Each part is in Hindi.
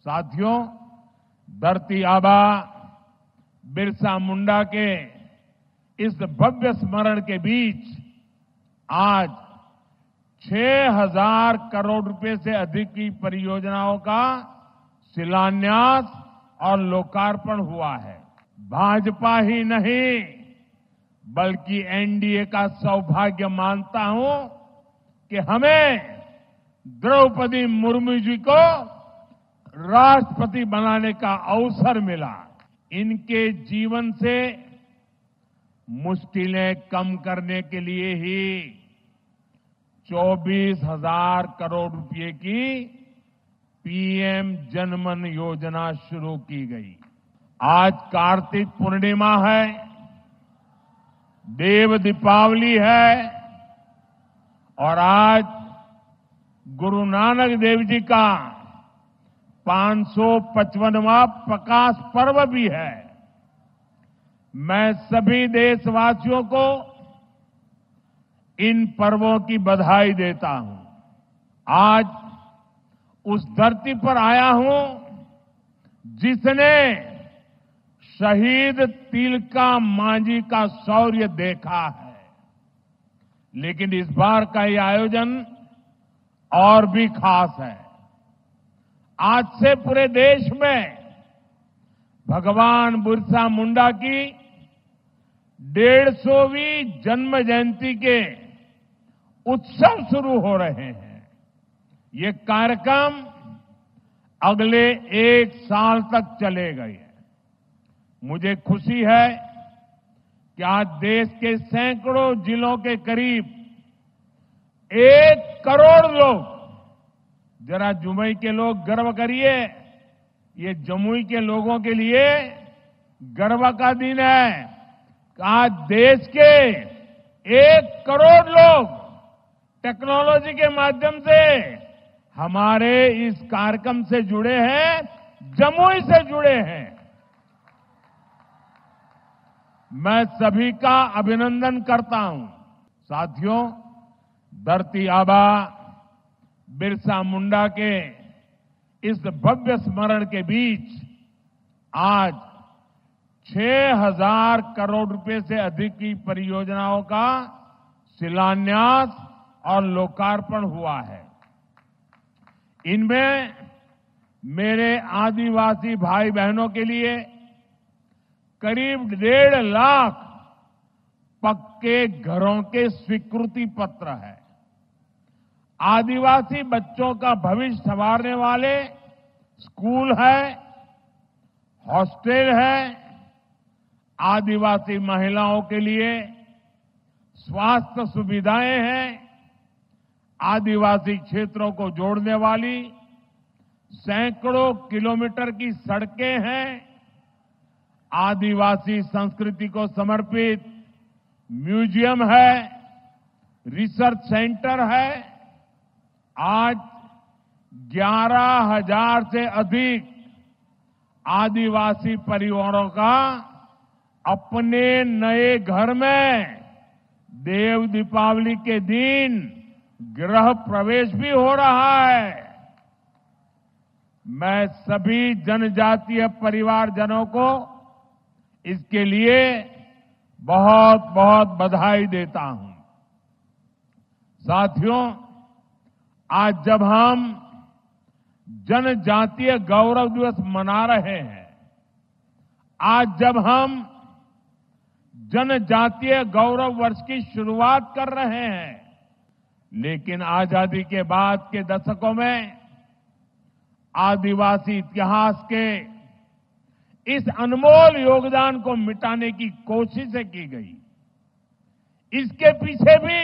साथियों, धरती आबा बिरसा मुंडा के इस भव्य स्मरण के बीच आज 6,000 करोड़ रुपए से अधिक की परियोजनाओं का शिलान्यास और लोकार्पण हुआ है। भाजपा ही नहीं बल्कि एनडीए का सौभाग्य मानता हूं कि हमें द्रौपदी मुर्मू जी को राष्ट्रपति बनाने का अवसर मिला। इनके जीवन से मुश्किलें कम करने के लिए ही 24,000 करोड़ रुपए की पीएम जनमन योजना शुरू की गई। आज कार्तिक पूर्णिमा है, देव दीपावली है और आज गुरु नानक देव जी का 555वां प्रकाश पर्व भी है। मैं सभी देशवासियों को इन पर्वों की बधाई देता हूं। आज उस धरती पर आया हूं जिसने शहीद तिलका मांझी का शौर्य देखा है, लेकिन इस बार का ये आयोजन और भी खास है। आज से पूरे देश में भगवान बिरसा मुंडा की 150वीं जन्म जयंती के उत्सव शुरू हो रहे हैं। ये कार्यक्रम अगले 1 साल तक चलेगा। मुझे खुशी है कि आज देश के सैकड़ों जिलों के करीब 1 करोड़ लोग, जरा जमुई के लोग गर्व करिए, ये जमुई के लोगों के लिए गर्व का दिन है। आज देश के 1 करोड़ लोग टेक्नोलॉजी के माध्यम से हमारे इस कार्यक्रम से जुड़े हैं, जमुई से जुड़े हैं। मैं सभी का अभिनंदन करता हूं। साथियों, धरती आबा बिरसा मुंडा के इस भव्य स्मरण के बीच आज 6,000 करोड़ रुपए से अधिक की परियोजनाओं का शिलान्यास और लोकार्पण हुआ है। इनमें मेरे आदिवासी भाई बहनों के लिए करीब 1.5 लाख पक्के घरों के स्वीकृति पत्र है। आदिवासी बच्चों का भविष्य संवारने वाले स्कूल है, हॉस्टल है, आदिवासी महिलाओं के लिए स्वास्थ्य सुविधाएं हैं, आदिवासी क्षेत्रों को जोड़ने वाली सैकड़ों किलोमीटर की सड़कें हैं, आदिवासी संस्कृति को समर्पित म्यूजियम है, रिसर्च सेंटर है। आज 11,000 से अधिक आदिवासी परिवारों का अपने नए घर में देव दीपावली के दिन गृह प्रवेश भी हो रहा है। मैं सभी जनजातीय परिवारजनों को इसके लिए बहुत बहुत बधाई देता हूं। साथियों, आज जब हम जनजातीय गौरव दिवस मना रहे हैं, आज जब हम जनजातीय गौरव वर्ष की शुरुआत कर रहे हैं, लेकिन आजादी के बाद के दशकों में आदिवासी इतिहास के इस अनमोल योगदान को मिटाने की कोशिशें की गई। इसके पीछे भी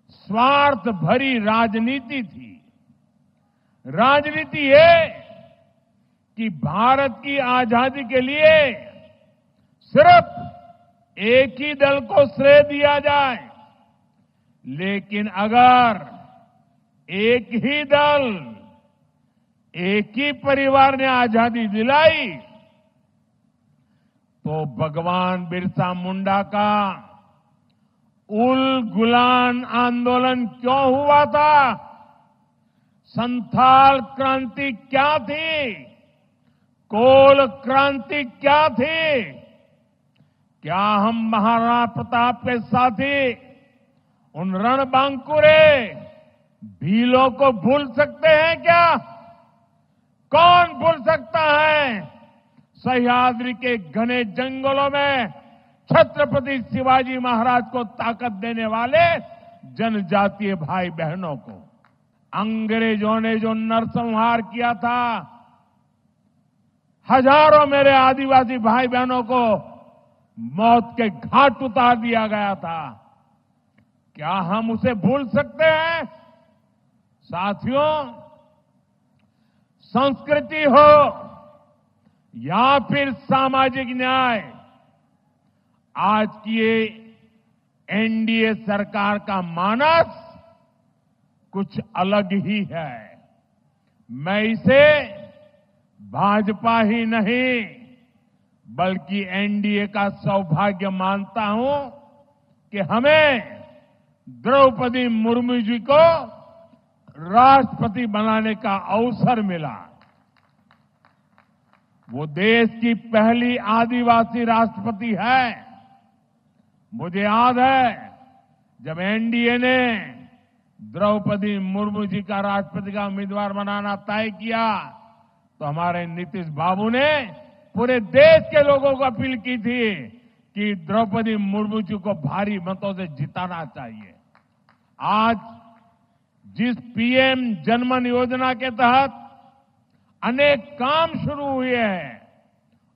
स्वार्थ भरी राजनीति थी। राजनीति ये कि भारत की आजादी के लिए सिर्फ एक ही दल को श्रेय दिया जाए, लेकिन अगर एक ही दल, एक ही परिवार ने आजादी दिलाई तो भगवान बिरसा मुंडा का उल गुलान आंदोलन क्यों हुआ था? संथाल क्रांति क्या थी, कोल क्रांति क्या थी? क्या हम महाराणा प्रताप के साथी उन रणबांकुरे भीलों को भूल सकते हैं क्या? कौन भूल सकता है सह्याद्री के घने जंगलों में छत्रपति शिवाजी महाराज को ताकत देने वाले जनजातीय भाई बहनों को? अंग्रेजों ने जो नरसंहार किया था, हजारों मेरे आदिवासी भाई बहनों को मौत के घाट उतार दिया गया था, क्या हम उसे भूल सकते हैं? साथियों, संस्कृति हो या फिर सामाजिक न्याय, आज की ये एनडीए सरकार का मानस कुछ अलग ही है। मैं इसे भाजपा ही नहीं बल्कि एनडीए का सौभाग्य मानता हूं कि हमें द्रौपदी मुर्मू जी को राष्ट्रपति बनाने का अवसर मिला। वो देश की पहली आदिवासी राष्ट्रपति है। मुझे याद है जब एनडीए ने द्रौपदी मुर्मू जी का राष्ट्रपति का उम्मीदवार बनाना तय किया तो हमारे नीतीश बाबू ने पूरे देश के लोगों को अपील की थी कि द्रौपदी मुर्मू जी को भारी मतों से जिताना चाहिए। आज जिस पीएम जनमन योजना के तहत अनेक काम शुरू हुए हैं,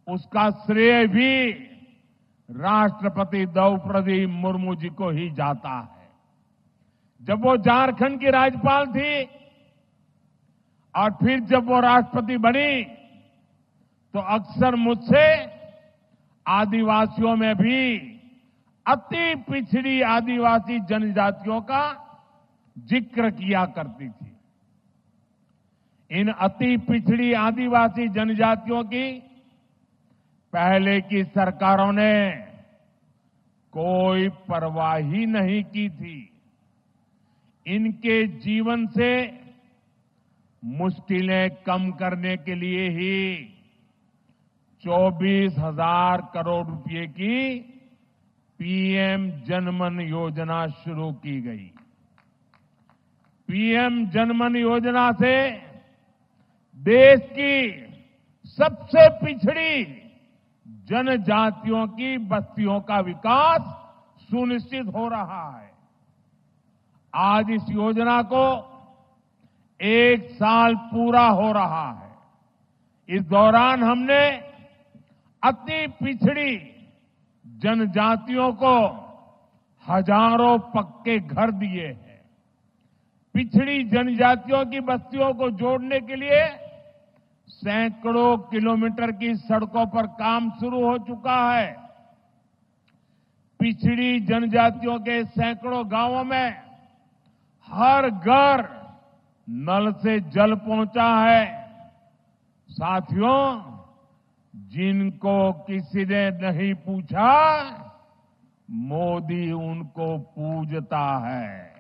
उसका श्रेय भी राष्ट्रपति द्रौपदी मुर्मू जी को ही जाता है। जब वो झारखंड की राज्यपाल थी और फिर जब वो राष्ट्रपति बनी तो अक्सर मुझसे आदिवासियों में भी अति पिछड़ी आदिवासी जनजातियों का जिक्र किया करती थी। इन अति पिछड़ी आदिवासी जनजातियों की पहले की सरकारों ने कोई परवाह ही नहीं की थी। इनके जीवन से मुश्किलें कम करने के लिए ही 24,000 करोड़ रुपए की पीएम जनमन योजना शुरू की गई। पीएम जनमन योजना से देश की सबसे पिछड़ी जनजातियों की बस्तियों का विकास सुनिश्चित हो रहा है। आज इस योजना को 1 साल पूरा हो रहा है। इस दौरान हमने अति पिछड़ी जनजातियों को हजारों पक्के घर दिए हैं। पिछड़ी जनजातियों की बस्तियों को जोड़ने के लिए सैकड़ों किलोमीटर की सड़कों पर काम शुरू हो चुका है। पिछड़ी जनजातियों के सैकड़ों गांवों में हर घर नल से जल पहुंचा है। साथियों, जिनको किसी ने नहीं पूछा, मोदी उनको पूजता है।